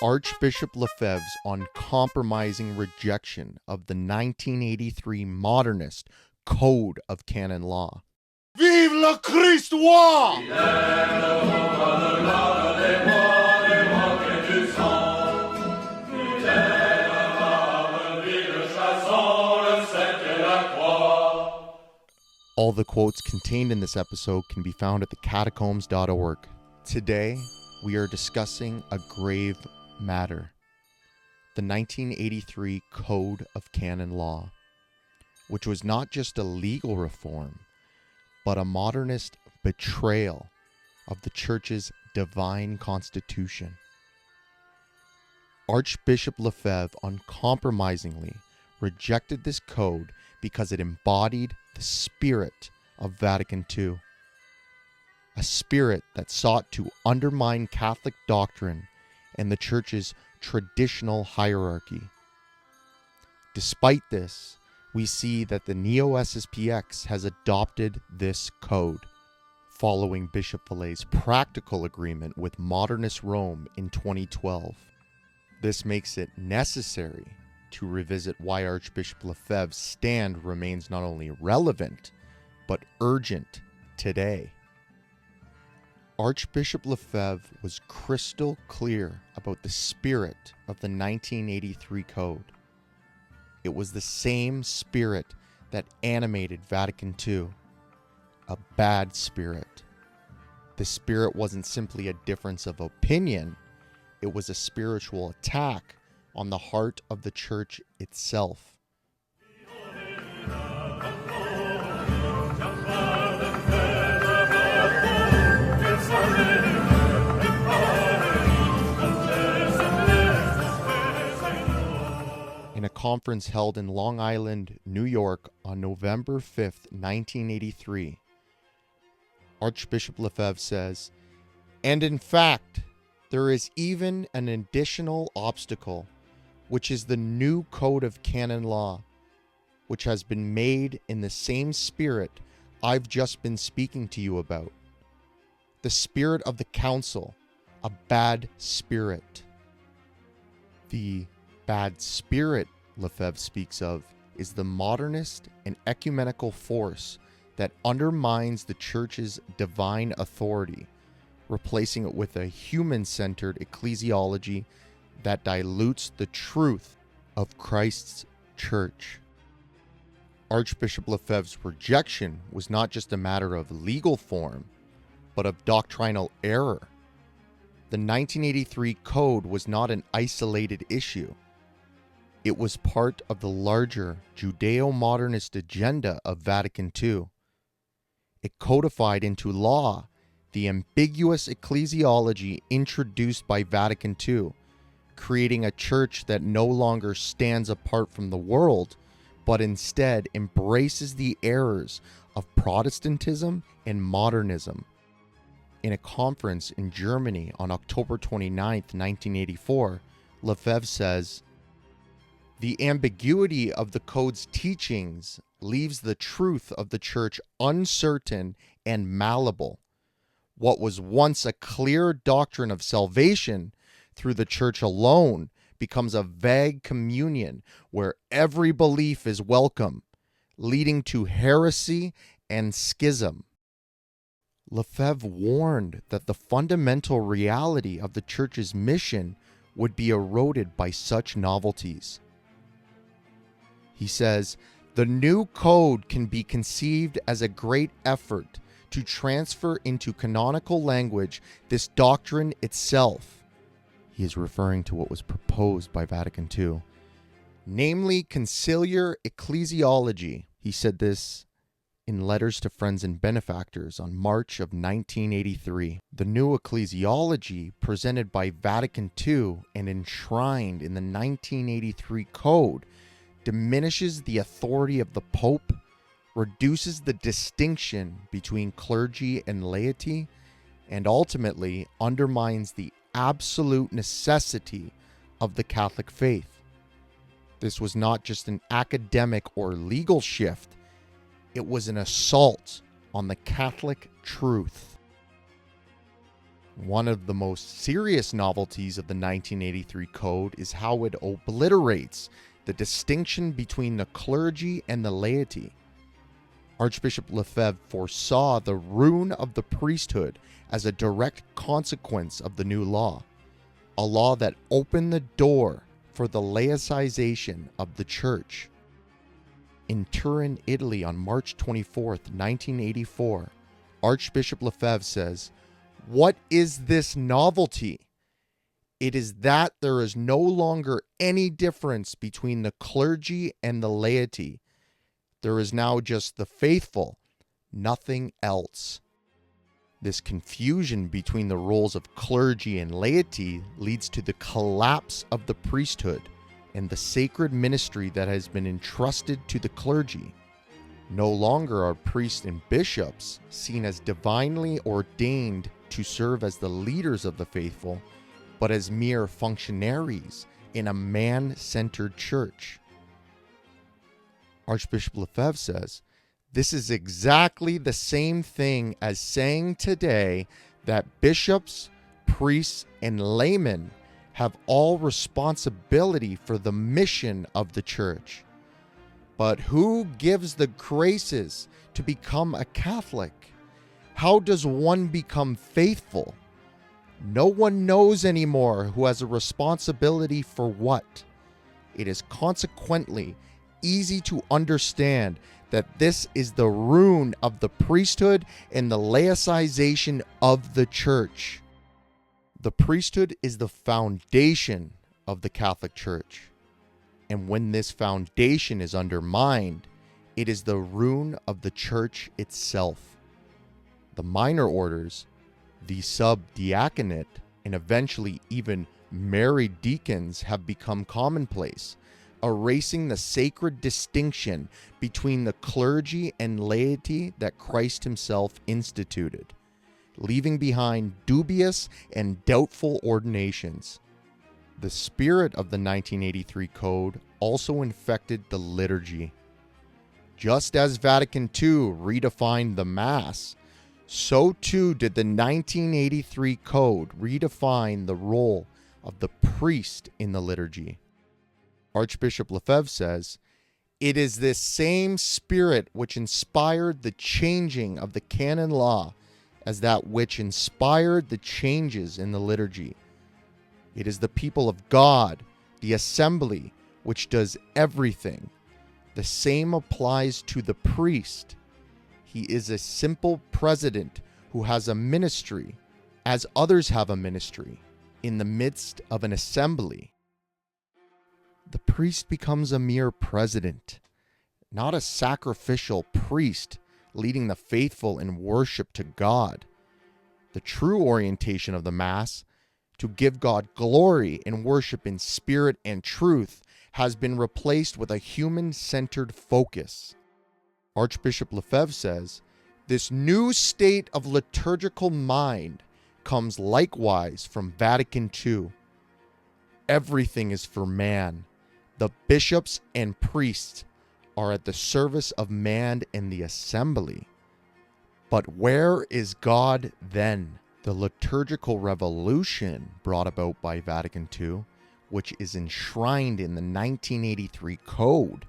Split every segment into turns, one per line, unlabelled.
Archbishop Lefebvre's uncompromising rejection of the 1983 modernist Code of Canon Law.
Vive le Christ roi!
All the quotes contained in this episode can be found at thecatacombs.org. Today, we are discussing a grave matter, the 1983 Code of Canon Law, which was not just a legal reform, but a modernist betrayal of the Church's divine constitution. Archbishop Lefebvre uncompromisingly rejected this code because it embodied the spirit of Vatican II, a spirit that sought to undermine Catholic doctrine and the Church's traditional hierarchy. Despite this, we see that the Neo-SSPX has adopted this code, following Bishop Fellay's practical agreement with modernist Rome in 2012. This makes it necessary to revisit why Archbishop Lefebvre's stand remains not only relevant, but urgent today. Archbishop Lefebvre was crystal clear about the spirit of the 1983 Code. It was the same spirit that animated Vatican II, a bad spirit. The spirit wasn't simply a difference of opinion, it was a spiritual attack on the heart of the Church itself. In a conference held in Long Island, New York on November 5th, 1983, Archbishop Lefebvre says, "And in fact, there is even an additional obstacle, which is the new Code of Canon Law, which has been made in the same spirit I've just been speaking to you about. The spirit of the council, a bad spirit." The bad spirit Lefebvre speaks of is the modernist and ecumenical force that undermines the Church's divine authority, replacing it with a human-centered ecclesiology that dilutes the truth of Christ's Church. Archbishop Lefebvre's rejection was not just a matter of legal form, but of doctrinal error. The 1983 Code was not an isolated issue. It was part of the larger Judeo-modernist agenda of Vatican II. It codified into law the ambiguous ecclesiology introduced by Vatican II, creating a church that no longer stands apart from the world, but instead embraces the errors of Protestantism and modernism. In a conference in Germany on October 29, 1984, Lefebvre says, "The ambiguity of the Code's teachings leaves the truth of the Church uncertain and malleable. What was once a clear doctrine of salvation through the Church alone becomes a vague communion where every belief is welcome, leading to heresy and schism." Lefebvre warned that the fundamental reality of the Church's mission would be eroded by such novelties. He says, "The new code can be conceived as a great effort to transfer into canonical language this doctrine itself." He is referring to what was proposed by Vatican II, namely conciliar ecclesiology. He said this in Letters to Friends and Benefactors on March of 1983. The new ecclesiology presented by Vatican II and enshrined in the 1983 Code diminishes the authority of the Pope, reduces the distinction between clergy and laity, and ultimately undermines the absolute necessity of the Catholic faith. This was not just an academic or legal shift, it was an assault on the Catholic truth. One of the most serious novelties of the 1983 Code is how it obliterates the distinction between the clergy and the laity. Archbishop Lefebvre foresaw the ruin of the priesthood as a direct consequence of the new law, a law that opened the door for the laicization of the church. In Turin, Italy, on March 24, 1984, Archbishop Lefebvre says, "What is this novelty? It is that there is no longer any difference between the clergy and the laity. There is now just the faithful, nothing else." This confusion between the roles of clergy and laity leads to the collapse of the priesthood and the sacred ministry that has been entrusted to the clergy. No longer are priests and bishops seen as divinely ordained to serve as the leaders of the faithful, but as mere functionaries in a man-centered church. Archbishop Lefebvre says, "This is exactly the same thing as saying today that bishops, priests, and laymen have all responsibility for the mission of the church. But who gives the graces to become a Catholic? How does one become faithful? No one knows anymore who has a responsibility for what. It is consequently easy to understand that this is the ruin of the priesthood and the laicization of the church." The priesthood is the foundation of the Catholic Church. And when this foundation is undermined, it is the ruin of the church itself. The minor orders, the subdiaconate, and eventually even married deacons have become commonplace, erasing the sacred distinction between the clergy and laity that Christ himself instituted, leaving behind dubious and doubtful ordinations. The spirit of the 1983 Code also infected the liturgy. Just as Vatican II redefined the Mass, so too did the 1983 Code redefine the role of the priest in the liturgy. Archbishop Lefebvre says, "It is this same spirit which inspired the changing of the canon law as that which inspired the changes in the liturgy. It is the people of God, the assembly, which does everything. The same applies to the priest. He is a simple president who has a ministry, as others have a ministry, in the midst of an assembly. The priest becomes a mere president, not a sacrificial priest leading the faithful in worship to God. The true orientation of the Mass, to give God glory and worship in spirit and truth, has been replaced with a human-centered focus." Archbishop Lefebvre says, "This new state of liturgical mind comes likewise from Vatican II. Everything is for man. The bishops and priests are at the service of man in the assembly. But where is God then?" The liturgical revolution brought about by Vatican II, which is enshrined in the 1983 Code,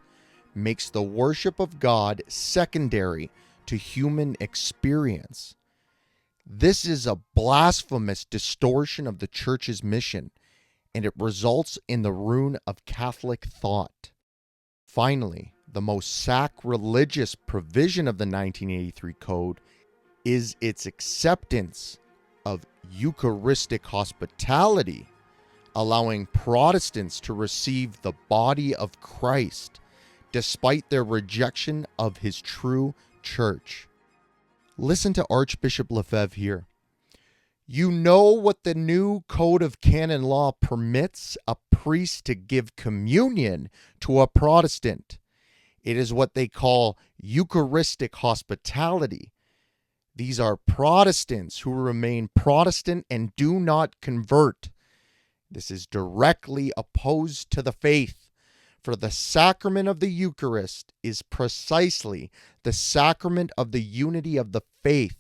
makes the worship of God secondary to human experience. This is a blasphemous distortion of the Church's mission, and it results in the ruin of Catholic thought. Finally, the most sacrilegious provision of the 1983 Code is its acceptance of Eucharistic hospitality, allowing Protestants to receive the body of Christ, despite their rejection of his true church. Listen to Archbishop Lefebvre here. "You know what the new Code of Canon Law permits a priest to give communion to a Protestant. It is what they call Eucharistic hospitality. These are Protestants who remain Protestant and do not convert. This is directly opposed to the faith, for the sacrament of the Eucharist is precisely the sacrament of the unity of the faith,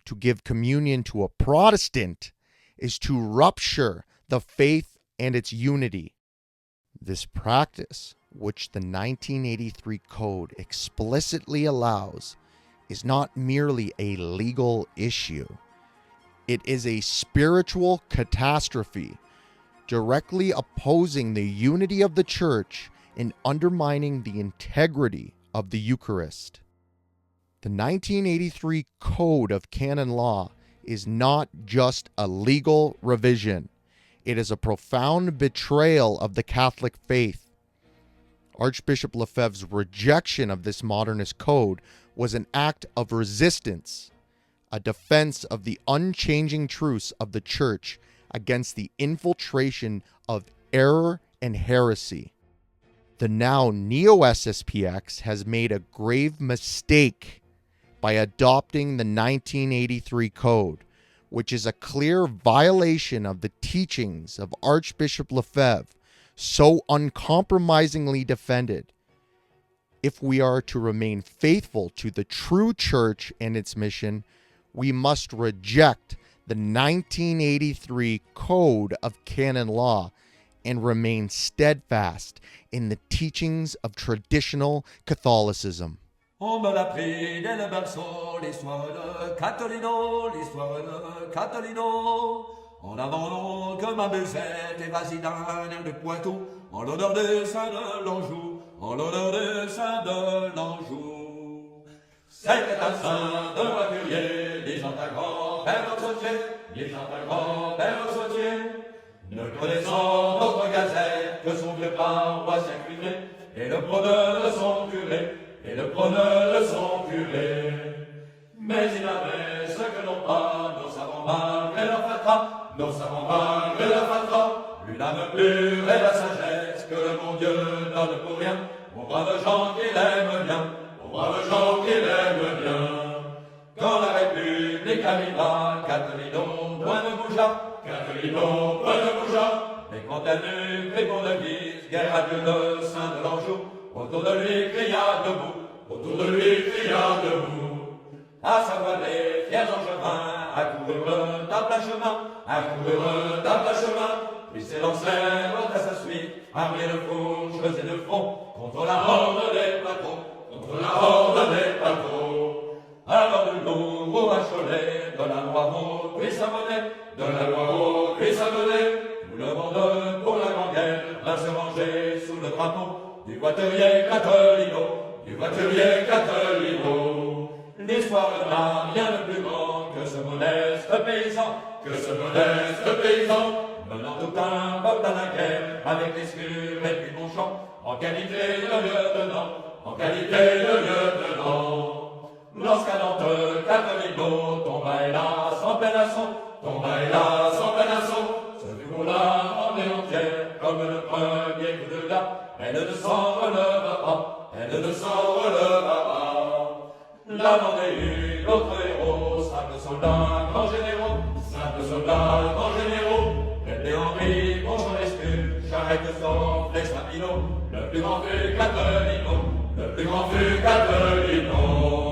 to give communion to a Protestant is to rupture the faith and its unity. This practice, which the 1983 Code explicitly allows, is not merely a legal issue. It is a spiritual catastrophe, directly opposing the unity of the Church and undermining the integrity of the Eucharist. The 1983 Code of Canon Law is not just a legal revision. It is a profound betrayal of the Catholic faith. Archbishop Lefebvre's rejection of this modernist code was an act of resistance, a defense of the unchanging truths of the Church against the infiltration of error and heresy. The now Neo-SSPX has made a grave mistake by adopting the 1983 Code, which is a clear violation of the teachings of Archbishop Lefebvre, so uncompromisingly defended. If we are to remain faithful to the true Church and its mission, we must reject the 1983 Code of Canon Law and remain steadfast in the teachings of traditional Catholicism.
On me l'apprit dès le berceau, l'histoire de Cattolino, l'histoire de Cattolino. En avant que ma Musette est vas-y d'un air de Poitou, en l'honneur des saints de l'Anjou, en l'honneur des saints de l'Anjou. C'était un saint de voiturier, les gens à grand-père sautier, les gens à grand-père sautier. Ne connaissant d'autre gazette que son vieux paroissien cuivré, et le prôneur de son curé, et le prôneur de son curé. Mais il avait ce que n'ont pas nos savants malgré leur fatras, nos savants malgré leur fatras, l'une âme pure et la sagesse que le bon Dieu donne pour rien, aux braves gens qu'il aime bien, aux braves gens qu'il aime bien. Quand la République arriva, Cattolino point ne bougea, Cattolino point ne bougea, mais quand elle eut pris pour devise, guerre à Dieu le saint de l'Anjou, autour de lui cria debout, autour de lui cria debout. À savoir les fiers angevins, accoururent à plat chemin, accoururent à plat chemin, puis s'élancèrent à sa suite, armés de fourches et de front, contre la horde des patrons, contre la horde des patrons. Alors de Lourdes à Cholet, de la loi on prit sa monnaie, de la loi on prit sa monnaie, tout le monde pour la grande guerre vint se ranger sous le drapeau du voiturier Cattolino, du voiturier Cattolino. L'histoire n'a rien de plus grand que ce modeste paysan, que ce modeste paysan, menant tout un peuple à la guerre, avec les scurs et puis mon chant, en qualité de lieutenant, en qualité de lieutenant. Lorsqu'à Nantes, Cattolino tomba hélas en plein assaut, tomba hélas en plein assaut, ce fut pour la et entière, comme le premier coup de glas, elle ne s'en releva pas, elle ne s'en releva pas. La Vendée, l'autre héros, simple soldat, grand généraux, simple soldat, grand généraux, René Henri, bonjour l'escure, charrette son Flestapino, le plus grand fut Cattolino, le plus grand fut Cattolino.